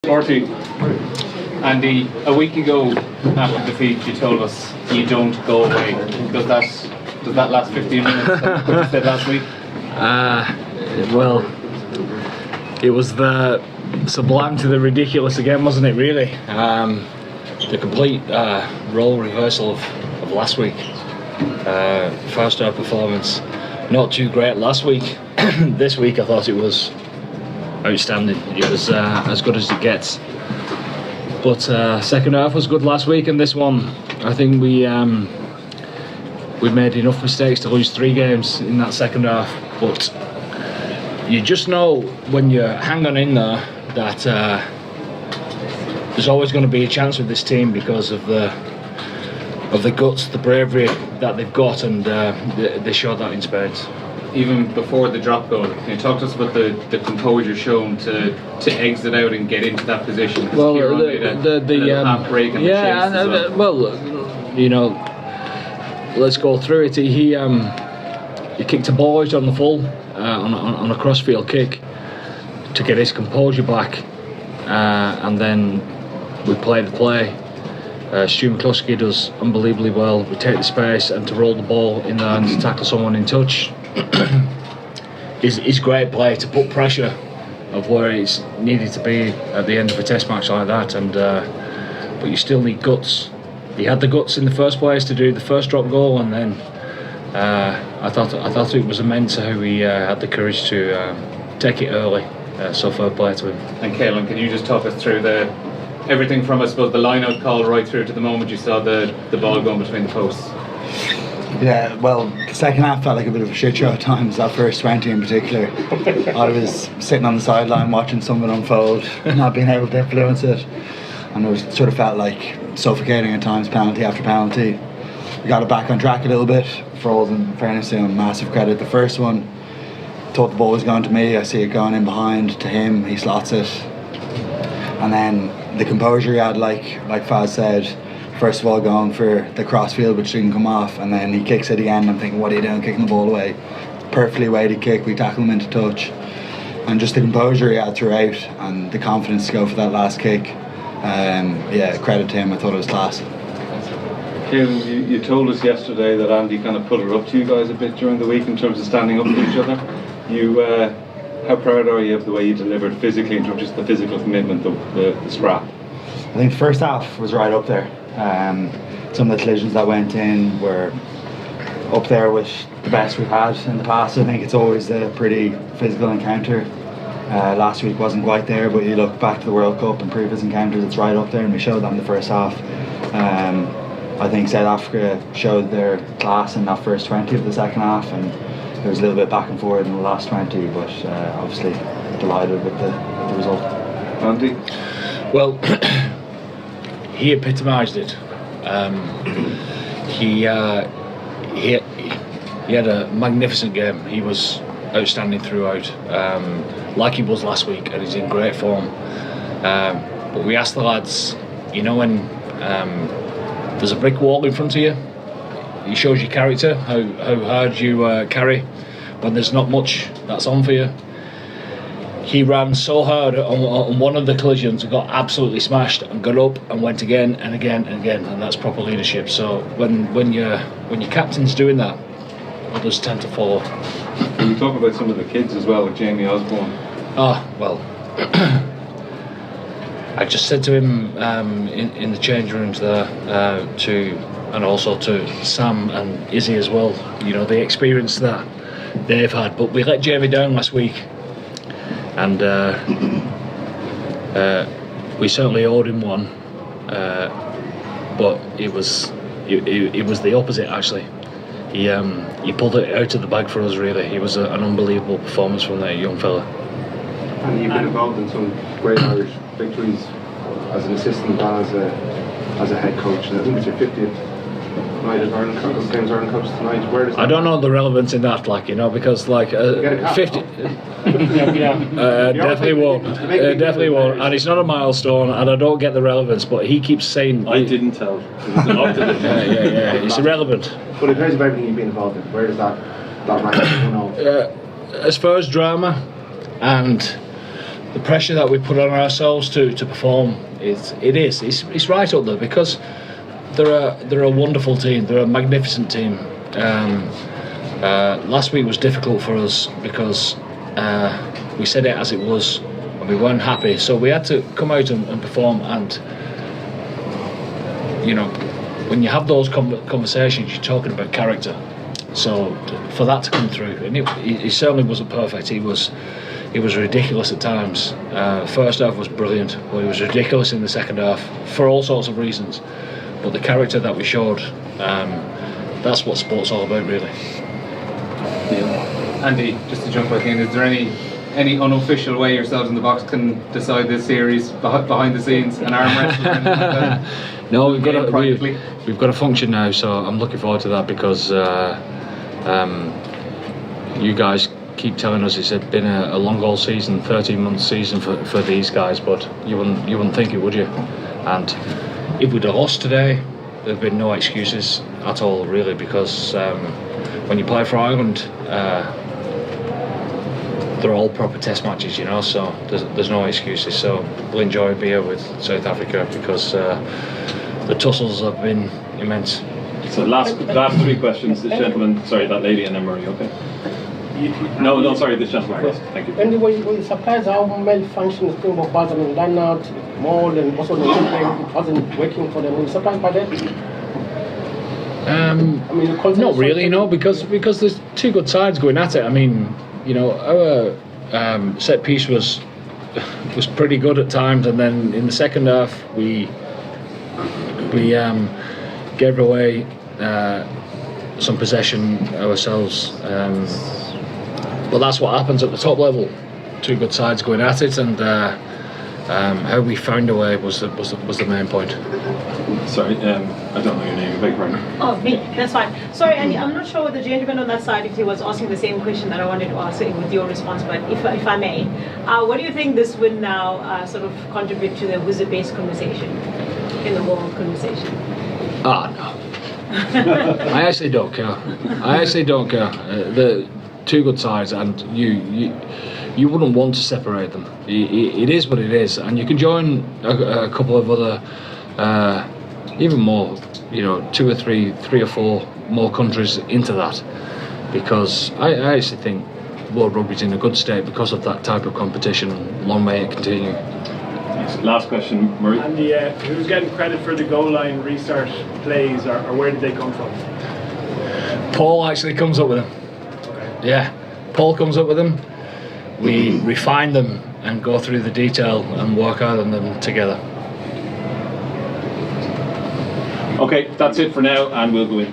Dorothy, Andy, a week ago after defeat you told us you don't go away. Does that last 15 minutes what you said last week? Well, it was the sublime to the ridiculous again, wasn't it, really? The complete role reversal of last week. First half performance, not too great last week. This week I thought it was outstanding. It was as good as it gets. But second half was good last week, and this one, I think we made enough mistakes to lose 3 games in that second half. But you just know when you're hanging in there that there's always going to be a chance with this team because of the guts, the bravery that they've got, and they showed that in spades. Even before the drop goal, can you talk to us about the composure shown to exit out and get into that position? Well, the half break and the chase well, you know, let's go through it. He kicked a ball out on the full on a crossfield kick to get his composure back, and then we play the play. Stu McCluskey does unbelievably well. We take the space, and to roll the ball in there and to tackle someone in touch is great play to put pressure of where it's needed to be at the end of a test match like that. And but you still need guts. He had the guts in the first place to do the first drop goal, and then I thought it was immense how he had the courage to take it early. So fair play to him. And Caelan, can you just talk us through everything from, I suppose, the line-out call right through to the moment you saw the ball going between the posts? Yeah, well, the second half felt like a bit of a shit show at times, that first 20 in particular. I was sitting on the sideline watching something unfold, not being able to influence it, and it sort of felt like suffocating at times, penalty after penalty. We got it back on track a little bit. For all in fairness to him, massive credit. The first one, thought the ball was going to me, I see it going in behind to him, he slots it. And then the composure he had, like Faz said, first of all going for the crossfield which didn't come off, and then he kicks it again. I'm thinking, what are you doing, kicking the ball away? Perfectly weighted kick, we tackle him into touch, and just the composure he had throughout and the confidence to go for that last kick. Yeah, credit to him, I thought it was class. Caelan, you told us yesterday that Andy kind of put it up to you guys a bit during the week in terms of standing up to each other. How proud are you of the way you delivered physically, in terms of just the physical commitment, the scrap? I think the first half was right up there. Some of the collisions that went in were up there with the best we've had in the past. I think it's always a pretty physical encounter. Last week wasn't quite there, but you look back to the World Cup and previous encounters, it's right up there, and we showed that in the first half. I think South Africa showed their class in that first 20 of the second half, and there was a little bit back and forth in the last 20, but obviously delighted with the result. Andy? Well, he epitomised it. He had a magnificent game. He was outstanding throughout, like he was last week, and he's in great form. But we asked the lads, you know, when there's a brick wall in front of you, it shows your character, how hard you carry when there's not much that's on for you. He ran so hard on one of the collisions and got absolutely smashed, and got up and went again and again and again, and that's proper leadership. So when your captain's doing that, others tend to follow. Can you talk about some of the kids as well, like Jamie Osborne? Well, I just said to him in the change rooms there, and also to Sam and Izzy as well, you know, the experience that they've had. But we let Jamie down last week, and we certainly owed him one, but it was the opposite actually. He pulled it out of the bag for us, really. It was an unbelievable performance from that young fella. And you've been involved in some great Irish victories as an assistant and as a head coach. And I think it's your 50th night at Ireland Cup, Games Ireland Cups tonight. Where does I don't know the relevance in that, like, you know, because like 50 definitely won't, and it's not a milestone, and I don't get the relevance, but he keeps saying I didn't tell. yeah, it's irrelevant. But in terms of everything you've been involved in, where does that rank? As far as drama and the pressure that we put on ourselves to perform, it's right up there, because they're a wonderful team. They're a magnificent team. Last week was difficult for us because we said it as it was, and we weren't happy. So we had to come out and perform. And you know, when you have those conversations, you're talking about character. So for that to come through, and he certainly wasn't perfect. He was ridiculous at times. First half was brilliant, but he was ridiculous in the second half for all sorts of reasons. But the character that we showed, that's what sport's all about, really. Yeah. Andy, just to jump back in, is there any unofficial way yourselves in the box can decide this series behind the scenes, an arm wrestle or anything like that? No, we've got a function now, so I'm looking forward to that, because you guys keep telling us it's been a long haul season, 13-month season for these guys, but you wouldn't think it, would you? And if we'd have lost today, there'd been no excuses at all, really, because when you play for Ireland, they're all proper test matches, you know, so there's no excuses. So we'll enjoy being here with South Africa, because the tussles have been immense. So last three questions, this gentleman, sorry, that lady, and then Murray, okay? No, sorry, this gentleman first. Thank you. And were you surprised how malfunctioning Springbok was? I mean, line out, more and also the game, it wasn't working for them. Were you surprised by that? I mean, not really, no, because there's two good sides going at it. I mean, you know, our set piece was pretty good at times, and then in the second half we gave away some possession ourselves. But that's what happens at the top level. Two good sides going at it, and how we found a way was the main point. Sorry, I don't know your name. Beg your pardon. Oh, me. That's fine. Sorry, Andy. I'm not sure what the gentleman on that side, if he was asking the same question that I wanted to ask with your response, but if I may, what do you think this will now sort of contribute to the who's the best conversation in the world conversation? No. I actually don't care. The two good sides, and you wouldn't want to separate them. It is what it is, and you can join a couple of other, even more, you know, two or three or four more countries into that, because I actually think world rugby's in a good state because of that type of competition. Long may it continue. Last question, Murray. And who's getting credit for the goal line restart plays, or where did they come from? Paul actually comes up with them. Okay. Yeah, Paul comes up with them. We refine them and go through the detail and work out on them together. Okay, that's it for now, and we'll go in.